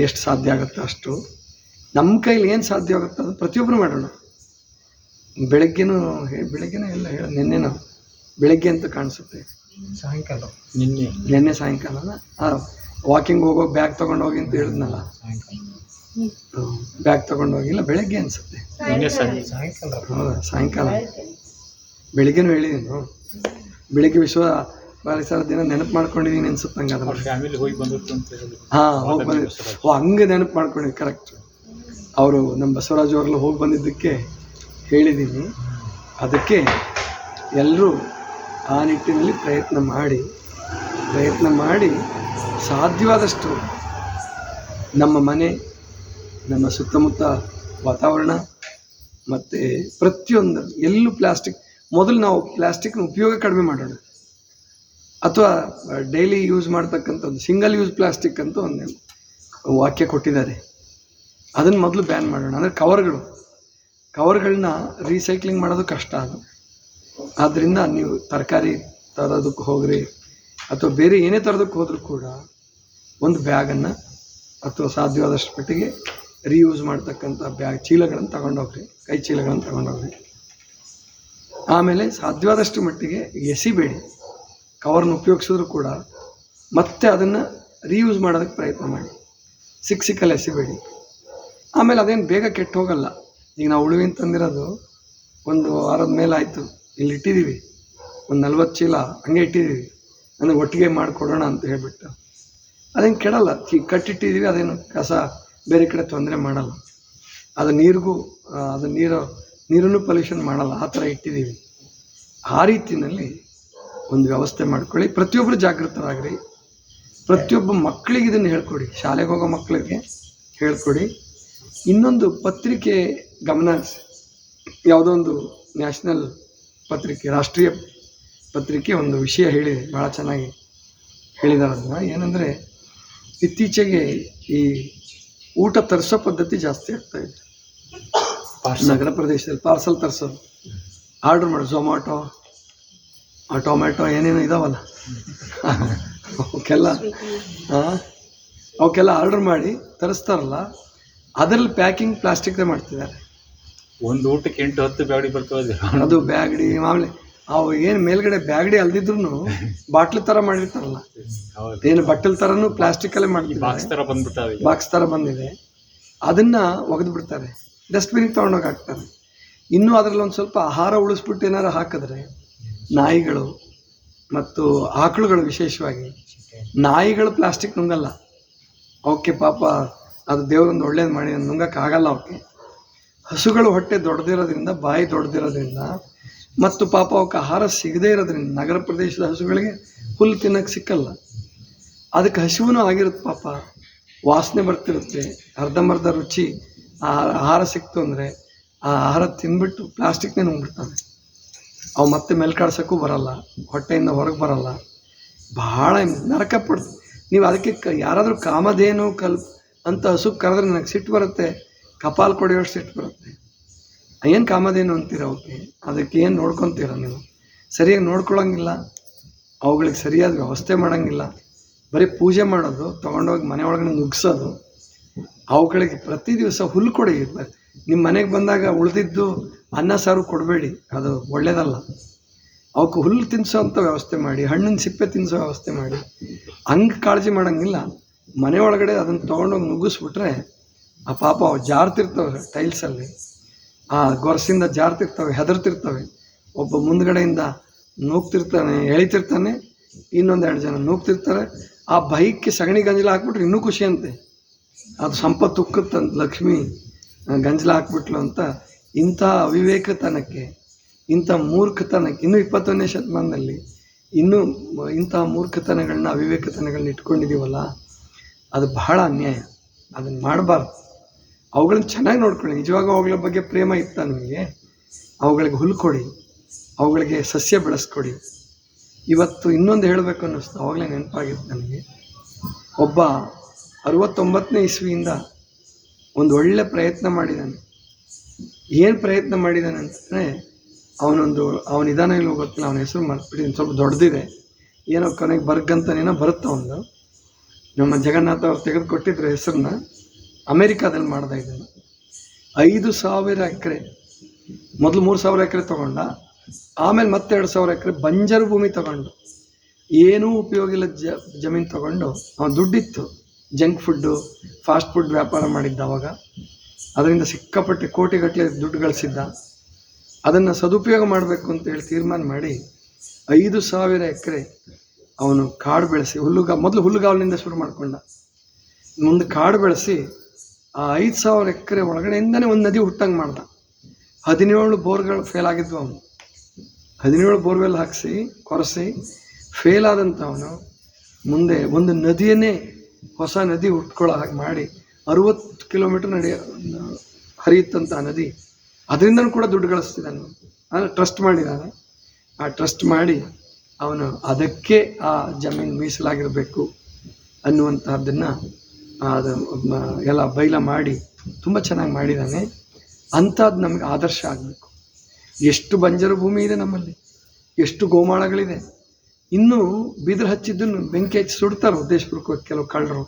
ಎಷ್ಟು ಸಾಧ್ಯ ಆಗುತ್ತೋ ಅಷ್ಟು. ನಮ್ಮ ಕೈಲಿ ಏನು ಸಾಧ್ಯ ಆಗುತ್ತೋ ಅದು ಪ್ರತಿಯೊಬ್ಬರು ಮಾಡೋಣ. ಬೆಳಗ್ಗೆನೂ ಎಲ್ಲ ನಿನ್ನೆನೋ ಬೆಳಗ್ಗೆ ಅಂತ ಕಾಣಿಸುತ್ತೆ, ಸಾಯಂಕಾಲ ನಿನ್ನೆ ಸಾಯಂಕಾಲನ ವಾಕಿಂಗ್ ಹೋಗೋ ಬ್ಯಾಗ್ ತೊಗೊಂಡು ಹೋಗಿ ಅಂತ ಹೇಳಿದ್ನಲ್ಲ, ಬ್ಯಾಗ್ ತೊಗೊಂಡು ಹೋಗಿಲ್ಲ, ಬೆಳಗ್ಗೆ ಅನಿಸುತ್ತೆ. ಹೌದಾ, ಸಾಯಂಕಾಲ. ಬೆಳಿಗ್ಗೆನೂ ಹೇಳಿದ್ದೀನಿ. ಬೆಳಿಗ್ಗೆ ವಿಶ್ವ ಪರಿಸರ ದಿನ ನೆನಪು ಮಾಡ್ಕೊಂಡಿದ್ದೀನಿ ಅನ್ಸುತ್ತೆ ನಂಗೆ. ಅದನ್ನು ಹೋಗಿ ಬಂದಿದ್ದು ಹಂಗೆ ನೆನಪು ಮಾಡ್ಕೊಂಡಿದ್ದು ಕರೆಕ್ಟ್. ಅವರು ನಮ್ಮ ಬಸವರಾಜ್ ಅವರೆಲ್ಲ ಹೋಗಿ ಬಂದಿದ್ದಕ್ಕೆ ಹೇಳಿದ್ದೀನಿ. ಅದಕ್ಕೆ ಎಲ್ಲರೂ ಆ ನಿಟ್ಟಿನಲ್ಲಿ ಪ್ರಯತ್ನ ಮಾಡಿ ಸಾಧ್ಯವಾದಷ್ಟು ನಮ್ಮ ಮನೆ, ನಮ್ಮ ಸುತ್ತಮುತ್ತ ವಾತಾವರಣ ಮತ್ತು ಪ್ರತಿಯೊಂದು ಎಲ್ಲೂ ಮೊದಲು ನಾವು ಪ್ಲಾಸ್ಟಿಕ್ನ ಉಪಯೋಗ ಕಡಿಮೆ ಮಾಡೋಣ. ಅಥವಾ ಡೈಲಿ ಯೂಸ್ ಮಾಡ್ತಕ್ಕಂಥದ್ದು ಸಿಂಗಲ್ ಯೂಸ್ ಪ್ಲಾಸ್ಟಿಕ್ ಅಂತ ಒಂದು ವಾಕ್ಯ ಕೊಟ್ಟಿದ್ದಾರೆ. ಅದನ್ನು ಮೊದಲು ಬ್ಯಾನ್ ಮಾಡೋಣ. ಅಂದರೆ ಕವರ್ಗಳನ್ನ ರೀಸೈಕ್ಲಿಂಗ್ ಮಾಡೋದು ಕಷ್ಟ. ಅದು ಆದ್ದರಿಂದ ನೀವು ತರಕಾರಿ ತರೋದಕ್ಕೆ ಹೋಗ್ರಿ ಅಥವಾ ಬೇರೆ ಏನೇ ತರೋದಕ್ಕೆ ಹೋದರೂ ಕೂಡ ಒಂದು ಬ್ಯಾಗನ್ನು ಅಥವಾ ಸಾಧ್ಯವಾದಷ್ಟು ಮಟ್ಟಿಗೆ ರೀಯೂಸ್ ಮಾಡ್ತಕ್ಕಂಥ ಚೀಲಗಳನ್ನು ತಗೊಂಡೋಗ್ರಿ, ಕೈ ಚೀಲಗಳನ್ನು ತಗೊಂಡೋಗ್ರಿ. ಆಮೇಲೆ ಸಾಧ್ಯವಾದಷ್ಟು ಮಟ್ಟಿಗೆ ಎಸಿಬೇಡಿ. ಕವರ್ನ ಉಪಯೋಗಿಸಿದ್ರು ಕೂಡ ಮತ್ತೆ ಅದನ್ನು ರೀಯೂಸ್ ಮಾಡೋದಕ್ಕೆ ಪ್ರಯತ್ನ ಮಾಡಿ. ಸಿಕ್ಕಲ್ಲಿ ಎಸಿಬೇಡಿ. ಆಮೇಲೆ ಅದೇನು ಬೇಗ ಕೆಟ್ಟು ಹೋಗಲ್ಲ. ಈಗ ನಾವು ಉಳುವಿ ತಂದಿರೋದು 1 ವಾರದ ಮೇಲೆ ಆಯಿತು, ಇಲ್ಲಿ ಇಟ್ಟಿದ್ದೀವಿ. ಒಂದು 40 ಚೀಲ ಹಂಗೆ ಇಟ್ಟಿದ್ದೀವಿ. ಅಂದರೆ ಒಟ್ಟಿಗೆ ಮಾಡಿಕೊಡೋಣ ಅಂತ ಹೇಳಿಬಿಟ್ಟು ಅದೇನು ಕೆಡಲ್ಲ. ಕಟ್ಟಿಟ್ಟಿದ್ದೀವಿ, ಅದೇನು ಕಸ ಬೇರೆ ಕಡೆ ತೊಂದರೆ ಮಾಡಲ್ಲ. ಅದು ನೀರನ್ನು ಪೊಲ್ಯೂಷನ್ ಮಾಡಲ್ಲ. ಆ ಥರ ಇಟ್ಟಿದ್ದೀವಿ. ಆ ರೀತಿಯಲ್ಲಿ ಒಂದು ವ್ಯವಸ್ಥೆ ಮಾಡ್ಕೊಳ್ಳಿ. ಪ್ರತಿಯೊಬ್ಬರು ಜಾಗೃತರಾಗ್ರಿ. ಪ್ರತಿಯೊಬ್ಬ ಮಕ್ಕಳಿಗೆ ಇದನ್ನು ಹೇಳ್ಕೊಡಿ. ಶಾಲೆಗೆ ಹೋಗೋ ಮಕ್ಕಳಿಗೆ ಹೇಳ್ಕೊಡಿ. ಇನ್ನೊಂದು ಪತ್ರಿಕೆ ಗಮನ, ಯಾವುದೋ ಒಂದು ನ್ಯಾಷನಲ್ ಪತ್ರಿಕೆ, ರಾಷ್ಟ್ರೀಯ ಪತ್ರಿಕೆ ಒಂದು ವಿಷಯ ಹೇಳಿದೆ, ಭಾಳ ಚೆನ್ನಾಗಿ ಹೇಳಿದ್ದಾರೆ. ಅದನ್ನು ಏನಂದರೆ, ಇತ್ತೀಚೆಗೆ ಈ ಊಟ ತರಿಸೋ ಪದ್ಧತಿ ಜಾಸ್ತಿ ಆಗ್ತಾಯಿದೆ. ನಗರ ಪ್ರದೇಶದಲ್ಲಿ ಪಾರ್ಸಲ್ ತರಿಸೋದು, ಆರ್ಡ್ರ್ ಮಾಡೋದು. ಝೊಮ್ಯಾಟೊ, ಟೊಮ್ಯಾಟೊ ಏನೇನೋ ಇದಾವಲ್ಲ, ಅವಕ್ಕೆಲ್ಲ ಆರ್ಡ್ರ್ ಮಾಡಿ ತರಿಸ್ತಾರಲ್ಲ, ಅದರಲ್ಲಿ ಪ್ಯಾಕಿಂಗ್ ಪ್ಲಾಸ್ಟಿಕ್ದೇ ಮಾಡ್ತಿದ್ದಾರೆ. ಒಂದು ಊಟಕ್ಕೆ 8-10 ಬ್ಯಾಗಡಿ ಬರ್ತದೆ. ಅದು ಬ್ಯಾಗಡಿ ಮಾಮೂಲಿ. ಅವು ಏನು ಮೇಲ್ಗಡೆ ಬ್ಯಾಗಡಿ ಅಲ್ದಿದ್ರು ಬಾಟ್ಲ್ ಥರ ಮಾಡಿರ್ತಾರಲ್ಲ, ಏನು ಬಟ್ಟಲ್ ಥರನೂ ಪ್ಲಾಸ್ಟಿಕ್ಕಲ್ಲೇ ಮಾಡ್ತಿದ್ದಾರೆ. ಬಾಕ್ಸ್ ಥರ ಬಂದಿದೆ. ಅದನ್ನು ಒಗೆದು ಬಿಡ್ತಾರೆ, ಡಸ್ಟ್ಬಿನ್ಗೆ ತೊಗೊಂಡೋಗಿ ಹಾಕ್ತಾರೆ. ಇನ್ನೂ ಅದರಲ್ಲಿ ಒಂದು ಸ್ವಲ್ಪ ಆಹಾರ ಉಳಿಸ್ಬಿಟ್ಟು ಏನಾರು ಹಾಕಿದ್ರೆ ನಾಯಿಗಳು ಮತ್ತು ಆಕಳುಗಳು, ವಿಶೇಷವಾಗಿ ನಾಯಿಗಳು ಪ್ಲಾಸ್ಟಿಕ್ ನುಂಗಲ್ಲ. ಅವಕ್ಕೆ ಪಾಪ ಅದು ದೇವರೊಂದು ಒಳ್ಳೇದು ಮಾಡಿ ನುಂಗಕ್ಕಾಗಲ್ಲ ಅವಕ್ಕೆ. ಹಸುಗಳು ಹೊಟ್ಟೆ ದೊಡ್ಡದಿರೋದ್ರಿಂದ, ಬಾಯಿ ದೊಡ್ಡದಿರೋದ್ರಿಂದ, ಮತ್ತು ಪಾಪ ಅವಕ್ಕೆ ಆಹಾರ ಸಿಗದೇ ಇರೋದ್ರಿಂದ, ನಗರ ಪ್ರದೇಶದ ಹಸುಗಳಿಗೆ ಹುಲ್ಲು ತಿನ್ನಕ್ಕೆ ಸಿಕ್ಕಲ್ಲ, ಅದಕ್ಕೆ ಹಸಿವೂ ಆಗಿರುತ್ತೆ ಪಾಪ, ವಾಸನೆ ಬರ್ತಿರುತ್ತೆ, ಅರ್ಧಂಬರ್ಧ ರುಚಿ ಆಹಾರ ಸಿಕ್ತು ಅಂದರೆ ಆ ಆಹಾರ ತಿಂದ್ಬಿಟ್ಟು ಪ್ಲಾಸ್ಟಿಕ್ನೇ ನುಂಗ್ಬಿಡ್ತವೆ. ಅವು ಮತ್ತೆ ಮೆಲ್ಕಾಡ್ಸೋಕ್ಕೂ ಬರಲ್ಲ, ಹೊಟ್ಟೆಯಿಂದ ಹೊರಗೆ ಬರಲ್ಲ, ಭಾಳ ನರಕ ಪಡ್ತು. ನೀವು ಅದಕ್ಕೆ ಯಾರಾದರೂ ಕಾಮಧೇನು ಅಂತ ಹಸು ಕರೆದ್ರೆ ನನಗೆ ಸಿಟ್ಟು ಬರುತ್ತೆ, ಕಪಾಲ್ ಕೊಡೆಯೋಷ್ಟು ಸಿಟ್ಟು ಬರುತ್ತೆ. ಏನು ಕಾಮಧೇನು ಅಂತೀರ ಅವಕ್ಕೆ? ಅದಕ್ಕೆ ಏನು ನೋಡ್ಕೊತೀರ ನೀವು? ಸರಿಯಾಗಿ ನೋಡ್ಕೊಳಂಗಿಲ್ಲ, ಅವುಗಳಿಗೆ ಸರಿಯಾದ ವ್ಯವಸ್ಥೆ ಮಾಡೋಂಗಿಲ್ಲ, ಬರೀ ಪೂಜೆ ಮಾಡೋದು, ತೊಗೊಂಡೋಗಿ ಮನೆ ಒಳಗಡೆ ನುಗ್ಸೋದು. ಅವುಗಳಿಗೆ ಪ್ರತಿ ದಿವಸ ಹುಲ್ಲು ಕೊಡಿ. ನಿಮ್ಮ ಮನೆಗೆ ಬಂದಾಗ ಉಳಿದಿದ್ದು ಅನ್ನ ಸಾರು ಕೊಡಬೇಡಿ, ಅದು ಒಳ್ಳೆಯದಲ್ಲ. ಅವಕ್ಕೆ ಹುಲ್ಲು ತಿನ್ನಿಸೋವಂಥ ವ್ಯವಸ್ಥೆ ಮಾಡಿ, ಹಣ್ಣಿನ ಸಿಪ್ಪೆ ತಿನ್ನಿಸೋ ವ್ಯವಸ್ಥೆ ಮಾಡಿ. ಹಂಗೆ ಕಾಳಜಿ ಮಾಡೋಂಗಿಲ್ಲ. ಮನೆ ಒಳಗಡೆ ಅದನ್ನು ತೊಗೊಂಡೋಗಿ ನುಗ್ಗಿಸ್ಬಿಟ್ರೆ ಆ ಪಾಪ ಅವು ಜಾರ್ತಿರ್ತವೆ, ಟೈಲ್ಸಲ್ಲಿ ಆ ಗೊರಸಿಂದ ಜಾರ್ತಿರ್ತವೆ, ಹೆದರ್ತಿರ್ತವೆ. ಒಬ್ಬ ಮುಂದ್ಗಡೆಯಿಂದ ನೂಗ್ತಿರ್ತಾನೆ, ಎಳಿತಿರ್ತಾನೆ, ಇನ್ನೊಂದೆರಡು ಜನ ನೂಗ್ತಿರ್ತಾರೆ. ಆ ಬೈಕ್ಗೆ ಸಗಣಿ ಗಂಜಲ ಹಾಕ್ಬಿಟ್ರೆ ಇನ್ನೂ ಖುಷಿ ಅಂತೆ, ಅದು ಸಂಪತ್ತು ಉಕ್ಕುತ್ತಂತ, ಲಕ್ಷ್ಮಿ ಗಂಜಲ ಹಾಕ್ಬಿಟ್ಲು ಅಂತ. ಇಂಥ ಅವಿವೇಕತನಕ್ಕೆ, ಇಂಥ ಮೂರ್ಖತನಕ್ಕೆ, ಇನ್ನೂ 21ನೇ ಶತಮಾನದಲ್ಲಿ ಇನ್ನೂ ಇಂಥ ಮೂರ್ಖತನಗಳನ್ನ, ಅವಿವೇಕತನಗಳನ್ನ ಇಟ್ಕೊಂಡಿದ್ದೀವಲ್ಲ, ಅದು ಬಹಳ ಅನ್ಯಾಯ. ಅದನ್ನು ಮಾಡಬಾರ್ದು. ಅವುಗಳನ್ನ ಚೆನ್ನಾಗಿ ನೋಡ್ಕೊಳ್ಳಿ. ನಿಜವಾಗ ಅವುಗಳ ಬಗ್ಗೆ ಪ್ರೇಮ ಇತ್ತ ನಿಮಗೆ, ಅವುಗಳಿಗೆ ಹುಲ್ಲು ಕೊಡಿ, ಅವುಗಳಿಗೆ ಸಸ್ಯ ಬೆಳೆಸ್ಕೊಡಿ. ಇವತ್ತು ಇನ್ನೊಂದು ಹೇಳಬೇಕು ಅನ್ನಿಸ್ತು, ಅವಾಗಲೇ ನೆನಪಾಗಿತ್ತು ನನಗೆ. ಒಬ್ಬ 69ನೇ ಇಸ್ವಿಯಿಂದ ಒಂದು ಒಳ್ಳೆ ಪ್ರಯತ್ನ ಮಾಡಿದ್ದಾನೆ. ಏನು ಪ್ರಯತ್ನ ಮಾಡಿದ್ದಾನೆ ಅಂತಂದರೆ, ಅವನ ಇದಾನ ಇಲ್ಲೋ ಗೊತ್ತಿಲ್ಲ, ಅವನ ಹೆಸರು ಮರ್ತ್ಬಿಟ್ಟಿದ್ದೀನಿ, ಸ್ವಲ್ಪ ದೊಡ್ಡದಿದೆ, ಏನೋ ಕೊನೆಗೆ ಬರ್ಗಂತನೇನೋ ಬರುತ್ತೆ ಅವನು. ನಮ್ಮ ಜಗನ್ನಾಥ ಅವ್ರು ತೆಗೆದುಕೊಟ್ಟಿದ್ರು ಹೆಸರನ್ನ. ಅಮೇರಿಕಾದಲ್ಲಿ ಮಾಡ್ದ ಇದನ್ನು. 5,000 ಎಕರೆ, ಮೊದಲು 3,000 ಎಕರೆ ತೊಗೊಂಡ, ಆಮೇಲೆ ಮತ್ತೆ 2,000 ಎಕರೆ ಬಂಜರು ಭೂಮಿ ತೊಗೊಂಡು, ಏನೂ ಉಪಯೋಗ ಇಲ್ಲ ಜಮೀನು ತೊಗೊಂಡು, ಅವನು ದುಡ್ಡಿತ್ತು, ಜಂಕ್ ಫುಡ್ಡು, ಫಾಸ್ಟ್ ಫುಡ್ ವ್ಯಾಪಾರ ಮಾಡಿದ್ದ ಅವಾಗ. ಅದರಿಂದ ಸಿಕ್ಕಾಪಟ್ಟೆ ಕೋಟಿಗಟ್ಟಲೆ ದುಡ್ಡು ಗಳಿಸಿದ್ದ. ಅದನ್ನು ಸದುಪಯೋಗ ಮಾಡಬೇಕು ಅಂತೇಳಿ ತೀರ್ಮಾನ ಮಾಡಿ 5,000 ಎಕರೆ ಅವನು ಕಾಡು ಬೆಳೆಸಿ, ಮೊದಲು ಹುಲ್ಲುಗಾವಲಿನಿಂದ ಶುರು ಮಾಡಿಕೊಂಡ, ಮುಂದೆ ಕಾಡು ಬೆಳೆಸಿ ಆ 5,000 ಎಕರೆ ಒಳಗಡೆಯಿಂದನೇ ಒಂದು ನದಿ ಹುಟ್ಟಂಗೆ ಮಾಡ್ದ. 17 ಬೋರ್ಗಳು ಫೇಲ್ ಆಗಿದ್ವು. ಅವನು 17 ಬೋರ್ವೆಲ್ ಹಾಕಿಸಿ ಕೊರೆಸಿ ಫೇಲ್ ಆದಂಥವನು ಮುಂದೆ ಒಂದು ನದಿಯನ್ನೇ, ಹೊಸ ನದಿ ಹುಟ್ಕೊಳ್ಳೋ ಹಾಗೆ ಮಾಡಿ 60 ಕಿಲೋಮೀಟ್ರ್ ಹರಿಯುತ್ತಂಥ ನದಿ, ಅದರಿಂದನೂ ಕೂಡ ದುಡ್ಡು ಗಳಿಸ್ತಿದ್ದಾನೆ. ಅಂದರೆ ಟ್ರಸ್ಟ್ ಮಾಡಿದ್ದಾನೆ. ಆ ಟ್ರಸ್ಟ್ ಮಾಡಿ ಅವನು ಅದಕ್ಕೆ ಆ ಜಮೀನು ಮೀಸಲಾಗಿರಬೇಕು ಅನ್ನುವಂಥದ್ದನ್ನು ಅದು ಎಲ್ಲ ಬೈಲ ಮಾಡಿ ತುಂಬ ಚೆನ್ನಾಗಿ ಮಾಡಿದ್ದಾನೆ. ಅಂಥದ್ದು ನಮಗೆ ಆದರ್ಶ ಆಗಬೇಕು. ಎಷ್ಟು ಬಂಜರು ಭೂಮಿ ಇದೆ ನಮ್ಮಲ್ಲಿ, ಎಷ್ಟು ಗೋಮಾಳಗಳಿದೆ. ಇನ್ನೂ ಬಿದಿರು ಹಚ್ಚಿದ್ದನ್ನು ಬೆಂಕಿ ಹಚ್ಚಿ ಸುಡ್ತಾರೆ ಉದ್ದೇಶಪೂರ್ವಕವಾಗಿ ಕೆಲವು ಕಳ್ಳರು,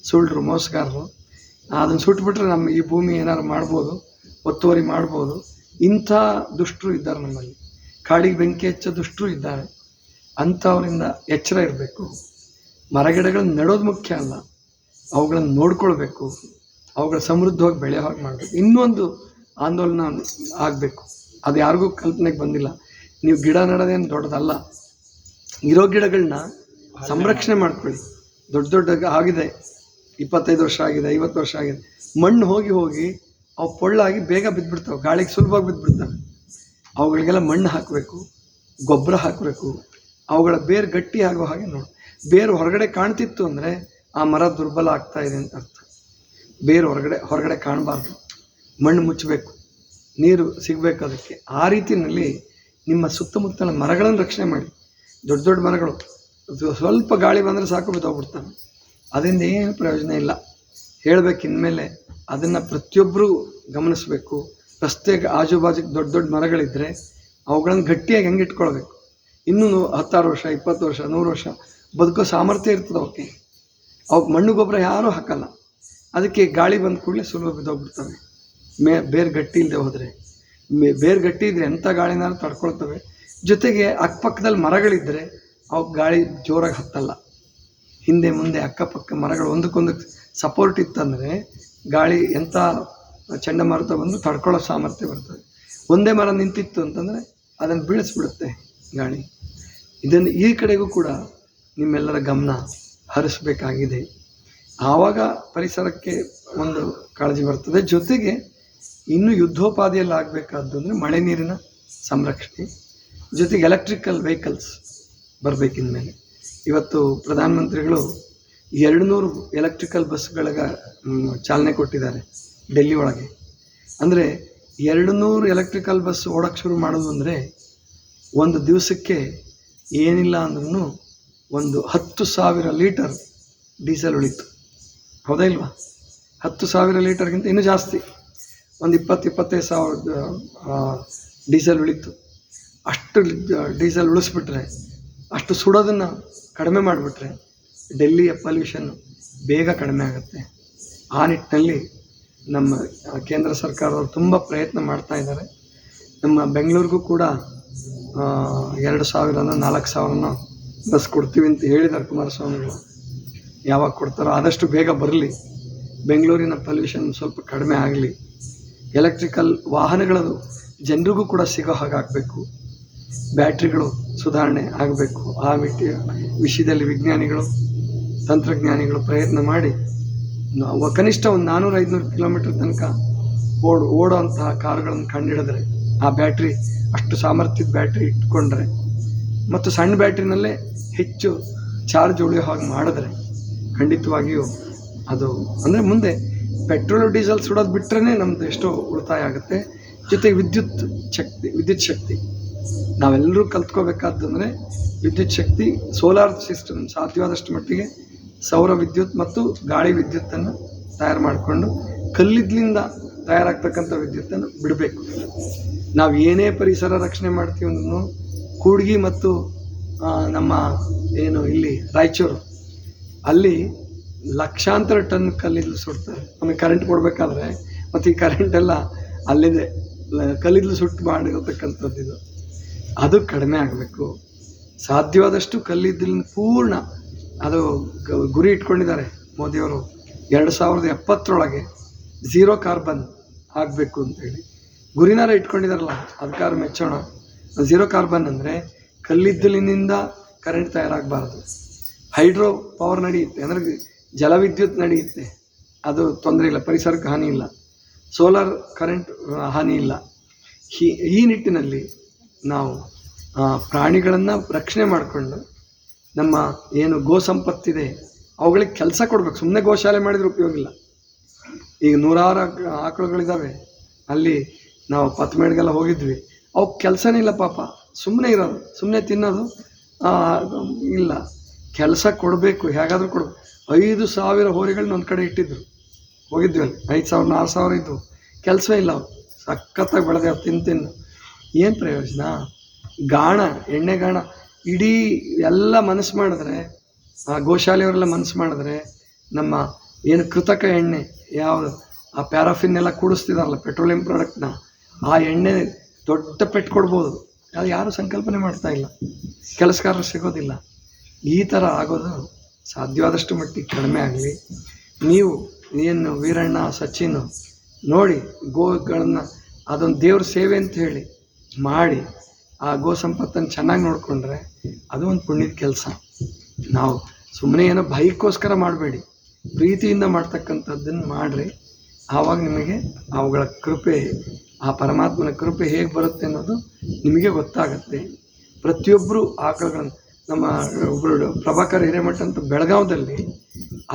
ಸುಳ್ಳರು, ಮೋಸಗಾರರು. ಅದನ್ನು ಸುಟ್ಬಿಟ್ರೆ ನಮ್ಮ ಈ ಭೂಮಿ ಏನಾದ್ರು ಮಾಡ್ಬೋದು, ಒತ್ತುವರಿ ಮಾಡ್ಬೋದು. ಇಂಥ ದುಷ್ಟರು ಇದ್ದಾರೆ ನಮ್ಮಲ್ಲಿ. ಕಾಡಿಗೆ ಬೆಂಕಿ ಹಚ್ಚೋ ದುಷ್ಟರು ಇದ್ದಾರೆ. ಅಂಥವರಿಂದ ಎಚ್ಚರ ಇರಬೇಕು. ಮರಗಿಡಗಳನ್ನ ನೆಡೋದು ಮುಖ್ಯ ಅಲ್ಲ, ಅವುಗಳನ್ನು ನೋಡ್ಕೊಳ್ಬೇಕು, ಅವುಗಳ ಸಮೃದ್ಧವಾಗಿ ಬೆಳೆಯೋ ಹಾಗೆ ಮಾಡಬೇಕು. ಇನ್ನೊಂದು ಆಂದೋಲನ ಆಗಬೇಕು, ಅದು ಯಾರಿಗೂ ಕಲ್ಪನೆಗೆ ಬಂದಿಲ್ಲ. ನೀವು ಗಿಡ ನೆಡೋದೇನು ದೊಡ್ಡದಲ್ಲ, ಇರೋ ಗಿಡಗಳನ್ನ ಸಂರಕ್ಷಣೆ ಮಾಡ್ಕೊಳ್ಳಿ. ದೊಡ್ಡ ಆಗಿದೆ, 25 ವರ್ಷ ಆಗಿದೆ, 50 ವರ್ಷ ಆಗಿದೆ, ಮಣ್ಣು ಹೋಗಿ ಹೋಗಿ ಅವು ಪೊಳ್ಳಾಗಿ ಬೇಗ ಬಿದ್ದುಬಿಡ್ತಾವೆ, ಗಾಳಿಗೆ ಸುಲಭವಾಗಿ ಬಿದ್ದುಬಿಡ್ತವೆ. ಅವುಗಳಿಗೆಲ್ಲ ಮಣ್ಣು ಹಾಕಬೇಕು, ಗೊಬ್ಬರ ಹಾಕಬೇಕು, ಅವುಗಳ ಬೇರು ಗಟ್ಟಿ ಆಗೋ ಹಾಗೆ ನೋಡಿ. ಬೇರು ಹೊರಗಡೆ ಕಾಣ್ತಿತ್ತು ಅಂದರೆ ಆ ಮರ ದುರ್ಬಲ ಆಗ್ತಾ ಇದೆ ಅಂತ ಅರ್ಥ. ಬೇರು ಹೊರಗಡೆ ಕಾಣಬಾರ್ದು, ಮಣ್ಣು ಮುಚ್ಚಬೇಕು, ನೀರು ಸಿಗಬೇಕು ಅದಕ್ಕೆ. ಆ ರೀತಿಯಲ್ಲಿ ನಿಮ್ಮ ಸುತ್ತಮುತ್ತಲ ಮರಗಳನ್ನು ರಕ್ಷಣೆ ಮಾಡಿ. ದೊಡ್ಡ ದೊಡ್ಡ ಮರಗಳು ಸ್ವಲ್ಪ ಗಾಳಿ ಬಂದರೆ ಸಾಕು ಬಿದ್ದೋಗ್ಬಿಡ್ತಾವೆ, ಅದರಿಂದ ಏನು ಪ್ರಯೋಜನ ಇಲ್ಲ. ಹೇಳಬೇಕು ಇನ್ಮೇಲೆ ಅದನ್ನು ಪ್ರತಿಯೊಬ್ಬರೂ ಗಮನಿಸಬೇಕು. ರಸ್ತೆಗೆ ಆಜುಬಾಜುಗೆ ದೊಡ್ಡ ದೊಡ್ಡ ಮರಗಳಿದ್ದರೆ ಅವುಗಳನ್ನು ಗಟ್ಟಿಯಾಗಿ ಹೆಂಗೆ ಇಟ್ಕೊಳ್ಬೇಕು. ಇನ್ನೂ 16 ವರ್ಷ, 20 ವರ್ಷ, 100 ವರ್ಷ ಬದುಕೋ ಸಾಮರ್ಥ್ಯ ಇರ್ತದೆ ಅವಕ್ಕೆ. ಅವಕ್ಕೆ ಮಣ್ಣು ಗೊಬ್ಬರ ಯಾರೂ ಹಾಕಲ್ಲ, ಅದಕ್ಕೆ ಗಾಳಿ ಬಂದ ಕೂಡಲೇ ಸುಲಭ ಬಿದ್ದೋಗ್ಬಿಡ್ತವೆ. ಬೇರೆ ಗಟ್ಟಿ ಇಲ್ಲದೆ ಹೋದರೆ, ಬೇರೆ ಗಟ್ಟಿ ಇದ್ದರೆ ಎಂಥ ಗಾಳಿನಾರು ತಡ್ಕೊಳ್ತವೆ. ಜೊತೆಗೆ ಅಕ್ಕಪಕ್ಕದಲ್ಲಿ ಮರಗಳಿದ್ದರೆ ಅವಕ್ಕೆ ಗಾಳಿ ಜೋರಾಗಿ ಹತ್ತಲ್ಲ. ಹಿಂದೆ ಮುಂದೆ ಅಕ್ಕಪಕ್ಕ ಮರಗಳು ಒಂದಕ್ಕೊಂದಕ್ಕೆ ಸಪೋರ್ಟ್ ಇತ್ತಂದರೆ ಗಾಳಿ ಎಂಥ ಚಂಡಮಾರುತ ಬಂದು ತಡ್ಕೊಳ್ಳೋ ಸಾಮರ್ಥ್ಯ ಬರ್ತದೆ. ಒಂದೇ ಮರ ನಿಂತಿತ್ತು ಅಂತಂದರೆ ಅದನ್ನು ಬೀಳಿಸ್ಬಿಡುತ್ತೆ ಗಾಳಿ. ಇದನ್ನು ಈ ಕಡೆಗೂ ಕೂಡ ನಿಮ್ಮೆಲ್ಲರ ಗಮನ ಹರಿಸಬೇಕಾಗಿದೆ. ಆವಾಗ ಪರಿಸರಕ್ಕೆ ಒಂದು ಕಾಳಜಿ ಬರ್ತದೆ. ಜೊತೆಗೆ ಇನ್ನು ಯುದ್ಧೋಪಾದಿಯಲ್ಲಿ ಆಗಬೇಕಾದ್ದು ಅಂದರೆ ಮಳೆ ನೀರಿನ ಸಂರಕ್ಷಣೆ, ಜೊತೆಗೆ ಎಲೆಕ್ಟ್ರಿಕಲ್ ವೆಹಿಕಲ್ಸ್ ಬರಬೇಕಿನ ಮೇಲೆ. ಇವತ್ತು ಪ್ರಧಾನಮಂತ್ರಿಗಳು 200 ಎಲೆಕ್ಟ್ರಿಕಲ್ ಬಸ್ಗಳಿಗೆ ಚಾಲನೆ ಕೊಟ್ಟಿದ್ದಾರೆ ಡೆಲ್ಲಿ ಒಳಗೆ. ಅಂದರೆ 200 ಎಲೆಕ್ಟ್ರಿಕಲ್ ಬಸ್ ಓಡೋಕ್ಕೆ ಶುರು ಮಾಡೋದು ಅಂದರೆ ಒಂದು ದಿವಸಕ್ಕೆ ಏನಿಲ್ಲ ಅಂದ್ರೂ ಒಂದು 10,000 ಲೀಟರ್ ಡೀಸೆಲ್ ಉಳಿತು. ಹೌದಾ ಇಲ್ವಾ? 10,000 ಲೀಟರ್ಗಿಂತ ಇನ್ನೂ ಜಾಸ್ತಿ, ಒಂದು 20-25,000 ಡೀಸೆಲ್ ಉಳಿತು. ಅಷ್ಟು ಡೀಸೆಲ್ ಉಳಿಸ್ಬಿಟ್ರೆ, ಅಷ್ಟು ಸುಡೋದನ್ನು ಕಡಿಮೆ ಮಾಡಿಬಿಟ್ರೆ ಡೆಲ್ಲಿಯ ಪೊಲ್ಯೂಷನ್ ಬೇಗ ಕಡಿಮೆ ಆಗುತ್ತೆ. ಆ ನಿಟ್ಟಿನಲ್ಲಿ ನಮ್ಮ ಕೇಂದ್ರ ಸರ್ಕಾರದವರು ತುಂಬ ಪ್ರಯತ್ನ ಮಾಡ್ತಾ ಇದ್ದಾರೆ. ನಮ್ಮ ಬೆಂಗಳೂರಿಗೂ ಕೂಡ 2,000-4,000 ಬಸ್ ಕೊಡ್ತೀವಿ ಅಂತ ಹೇಳಿದ್ದಾರೆ ಕುಮಾರಸ್ವಾಮಿಗಳು. ಯಾವಾಗ ಕೊಡ್ತಾರೋ ಆದಷ್ಟು ಬೇಗ ಬರಲಿ, ಬೆಂಗಳೂರಿನ ಪೊಲ್ಯೂಷನ್ ಸ್ವಲ್ಪ ಕಡಿಮೆ ಆಗಲಿ. ಎಲೆಕ್ಟ್ರಿಕಲ್ ವಾಹನಗಳು ಜನರಿಗೂ ಕೂಡ ಸಿಗೋ ಹಾಗಾಗಬೇಕು, ಬ್ಯಾಟ್ರಿಗಳು ಸುಧಾರಣೆ ಆಗಬೇಕು. ಆ ವಿಷಯದಲ್ಲಿ ವಿಜ್ಞಾನಿಗಳು, ತಂತ್ರಜ್ಞಾನಿಗಳು ಪ್ರಯತ್ನ ಮಾಡಿ ಕನಿಷ್ಠ ಒಂದು 400-500 ಕಿಲೋಮೀಟರ್ ತನಕ ಓಡೋಂತಹ ಕಾರುಗಳನ್ನು ಕಂಡುಹಿಡಿದ್ರೆ, ಆ ಬ್ಯಾಟ್ರಿ ಅಷ್ಟು ಸಾಮರ್ಥ್ಯದ ಬ್ಯಾಟ್ರಿ ಇಟ್ಕೊಂಡ್ರೆ ಮತ್ತು ಸಣ್ಣ ಬ್ಯಾಟ್ರಿನಲ್ಲೇ ಹೆಚ್ಚು ಚಾರ್ಜ್ ಉಳಿಯೋ ಹಾಗೆ ಮಾಡಿದ್ರೆ ಖಂಡಿತವಾಗಿಯೂ ಅದು ಅಂದರೆ ಮುಂದೆ ಪೆಟ್ರೋಲ್ ಡೀಸೆಲ್ ಸುಡೋದು ಬಿಟ್ಟರೆ ನಮ್ಮದು ಎಷ್ಟೋ ಉಳಿತಾಯ ಆಗುತ್ತೆ. ಜೊತೆಗೆ ವಿದ್ಯುತ್ ಶಕ್ತಿ ನಾವೆಲ್ಲರೂ ಕಲ್ತ್ಕೋಬೇಕಾದಂದರೆ ವಿದ್ಯುತ್ ಶಕ್ತಿ, ಸೋಲಾರ್ ಸಿಸ್ಟಮ್, ಸಾಧ್ಯವಾದಷ್ಟು ಮಟ್ಟಿಗೆ ಸೌರ ವಿದ್ಯುತ್ ಮತ್ತು ಗಾಳಿ ವಿದ್ಯುತ್ತನ್ನು ತಯಾರು ಮಾಡಿಕೊಂಡು ಕಲ್ಲಿದ್ದಲಿಂದ ತಯಾರಾಗ್ತಕ್ಕಂಥ ವಿದ್ಯುತ್ತನ್ನು ಬಿಡಬೇಕು. ನಾವು ಏನೇ ಪರಿಸರ ರಕ್ಷಣೆ ಮಾಡ್ತೀವಿ ಅಂದ್ರೂ ಕೂಡ್ಗಿ ಮತ್ತು ನಮ್ಮ ಏನು ಇಲ್ಲಿ ರಾಯಚೂರು ಅಲ್ಲಿ ಲಕ್ಷಾಂತರ ಟನ್ ಕಲ್ಲಿದ್ದಲು ಸುಡ್ತಾರೆ. ನಮಗೆ ಕರೆಂಟ್ ಕೊಡಬೇಕಾದ್ರೆ ಮತ್ತು ಈ ಕರೆಂಟೆಲ್ಲ ಅಲ್ಲಿದೆ, ಕಲ್ಲಿದ್ದಲು ಸುಟ್ಟು ಮಾಡಿರತಕ್ಕಂಥದ್ದು ಇದು. ಅದು ಕಡಿಮೆ ಆಗಬೇಕು. ಸಾಧ್ಯವಾದಷ್ಟು ಕಲ್ಲಿದ್ದಲಿನ ಪೂರ್ಣ ಅದು ಗುರಿ ಇಟ್ಕೊಂಡಿದ್ದಾರೆ ಮೋದಿಯವರು, 2070 ಝೀರೋ ಕಾರ್ಬನ್ ಆಗಬೇಕು ಅಂತೇಳಿ ಗುರಿನಾರ ಇಟ್ಕೊಂಡಿದ್ದಾರಲ್ಲ, ಅದಕ್ಕಾರು ಮೆಚ್ಚೋಣ. ಝೀರೋ ಕಾರ್ಬನ್ ಅಂದರೆ ಕಲ್ಲಿದ್ದಲಿನಿಂದ ಕರೆಂಟ್ ತಯಾರಾಗಬಾರ್ದು. ಹೈಡ್ರೋ ಪವರ್ ನಡೆಯುತ್ತೆ, ಅಂದರೆ ಜಲವಿದ್ಯುತ್ ನಡೆಯುತ್ತೆ, ಅದು ತೊಂದರೆ ಇಲ್ಲ, ಪರಿಸರಕ್ಕೆ ಹಾನಿ ಇಲ್ಲ. ಸೋಲಾರ್ ಕರೆಂಟ್ ಹಾನಿ ಇಲ್ಲ. ಈ ನಿಟ್ಟಿನಲ್ಲಿ ನಾವು ಪ್ರಾಣಿಗಳನ್ನು ರಕ್ಷಣೆ ಮಾಡಿಕೊಂಡು ನಮ್ಮ ಏನು ಗೋ ಸಂಪತ್ತಿದೆ ಅವುಗಳಿಗೆ ಕೆಲಸ ಕೊಡಬೇಕು. ಸುಮ್ಮನೆ ಗೋಶಾಲೆ ಮಾಡಿದ್ರೆ ಉಪಯೋಗ ಇಲ್ಲ. ಈಗ 100 ಆಕಳುಗಳಿದ್ದಾವೆ, ಅಲ್ಲಿ ನಾವು ಪತ್ಮೇಡ್ಗೆಲ್ಲ ಹೋಗಿದ್ವಿ, ಅವಕ್ಕೆ ಕೆಲಸನೇ ಇಲ್ಲ ಪಾಪ, ಸುಮ್ಮನೆ ಇರೋದು, ಸುಮ್ಮನೆ ತಿನ್ನೋದು ಇಲ್ಲ. ಕೆಲಸ ಕೊಡಬೇಕು, ಹೇಗಾದರೂ ಕೊಡಬೇಕು. 5,000 ಹೋರಿಗಳನ್ನ ಒಂದು ಕಡೆ ಇಟ್ಟಿದ್ರು, ಹೋಗಿದ್ವಿ ಅಲ್ಲಿ, 5,000-4,000 ಇದ್ವು, ಕೆಲಸವೇ ಇಲ್ಲ. ಅವು ಸಖತ್ತಾಗಿ ಬೆಳೆದೆ, ಅವು ತಿನ್ನು ಏನು ಪ್ರಯೋಜನ? ಗಾಣ, ಎಣ್ಣೆ ಗಾಣ, ಇಡೀ ಎಲ್ಲ ಮನಸ್ಸು ಮಾಡಿದ್ರೆ, ಆ ಗೋಶಾಲೆಯವರೆಲ್ಲ ಮನಸ್ಸು ಮಾಡಿದ್ರೆ ನಮ್ಮ ಏನು ಕೃತಕ ಎಣ್ಣೆ ಯಾವುದು ಆ ಪ್ಯಾರಾಫಿನ್ ಎಲ್ಲ ಕೂಡಿಸ್ತಿದಾರಲ್ಲ ಪೆಟ್ರೋಲಿಯಂ ಪ್ರಾಡಕ್ಟ್ನ, ಆ ಎಣ್ಣೆ ದೊಡ್ಡ ಪೆಟ್ಟು ಕೊಡ್ಬೋದು. ಅದು ಯಾರೂ ಸಂಕಲ್ಪನೆ ಮಾಡ್ತಾ ಇಲ್ಲ, ಕೆಲಸಗಾರರು ಸಿಗೋದಿಲ್ಲ. ಈ ಥರ ಆಗೋದು ಸಾಧ್ಯವಾದಷ್ಟು ಮಟ್ಟಿಗೆ ಕಡಿಮೆ ಆಗಲಿ. ನೀವು ಏನು ವೀರಣ್ಣ, ಸಚಿನ್ ನೋಡಿ ಗೋಗಳನ್ನು ಅದೊಂದು ದೇವ್ರ ಸೇವೆ ಅಂತ ಹೇಳಿ ಮಾಡಿ ಆ ಗೋ ಸಂಪತ್ತನ್ನು ಚೆನ್ನಾಗಿ ನೋಡಿಕೊಂಡ್ರೆ ಅದು ಒಂದು ಪುಣ್ಯದ ಕೆಲಸ. ನಾವು ಸುಮ್ಮನೆ ಏನೋ ಭಯಕ್ಕೋಸ್ಕರ ಮಾಡಬೇಡಿ, ಪ್ರೀತಿಯಿಂದ ಮಾಡ್ತಕ್ಕಂಥದ್ದನ್ನು ಮಾಡಿರಿ. ಆವಾಗ ನಿಮಗೆ ಅವುಗಳ ಕೃಪೆ, ಆ ಪರಮಾತ್ಮನ ಕೃಪೆ ಹೇಗೆ ಬರುತ್ತೆ ಅನ್ನೋದು ನಿಮಗೆ ಗೊತ್ತಾಗುತ್ತೆ. ಪ್ರತಿಯೊಬ್ಬರು ಆಕಳುಗಳನ್ನು, ನಮ್ಮ ಒಬ್ಬರು ಪ್ರಭಾಕರ್ ಹಿರೇಮಠ ಅಂತ ಬೆಳಗಾವದಲ್ಲಿ,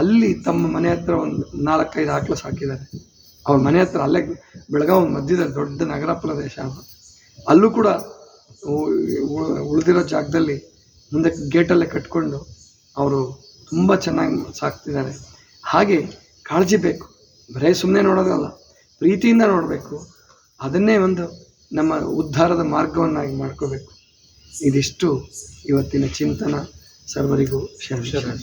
ಅಲ್ಲಿ ತಮ್ಮ ಮನೆ ಹತ್ರ ಒಂದು 4-5 ಆಕಳು ಸಾಕಿದ್ದಾರೆ. ಅವ್ರ ಮನೆ ಹತ್ರ ಅಲ್ಲೇ ಬೆಳಗಾವಿ ಮಧ್ಯದಲ್ಲಿ ದೊಡ್ಡ ನಗರ ಪ್ರದೇಶ, ಅಲ್ಲೂ ಕೂಡ ಉಳಿದಿರೋ ಜಾಗದಲ್ಲಿ ಮುಂದೆ ಗೇಟಲ್ಲೇ ಕಟ್ಕೊಂಡು ಅವರು ತುಂಬ ಚೆನ್ನಾಗಿ ಸಾಕ್ತಿದ್ದಾರೆ. ಹಾಗೆ ಕಾಳಜಿ ಬೇಕು, ಬರೀ ಸುಮ್ಮನೆ ನೋಡೋದಲ್ಲ, ಪ್ರೀತಿಯಿಂದ ನೋಡಬೇಕು. ಅದನ್ನೇ ಒಂದು ನಮ್ಮ ಉದ್ಧಾರದ ಮಾರ್ಗವನ್ನಾಗಿ ಮಾಡ್ಕೋಬೇಕು. ಇದಿಷ್ಟು ಇವತ್ತಿನ ಚಿಂತನ. ಸರ್ವರಿಗೂ ಶರಣ.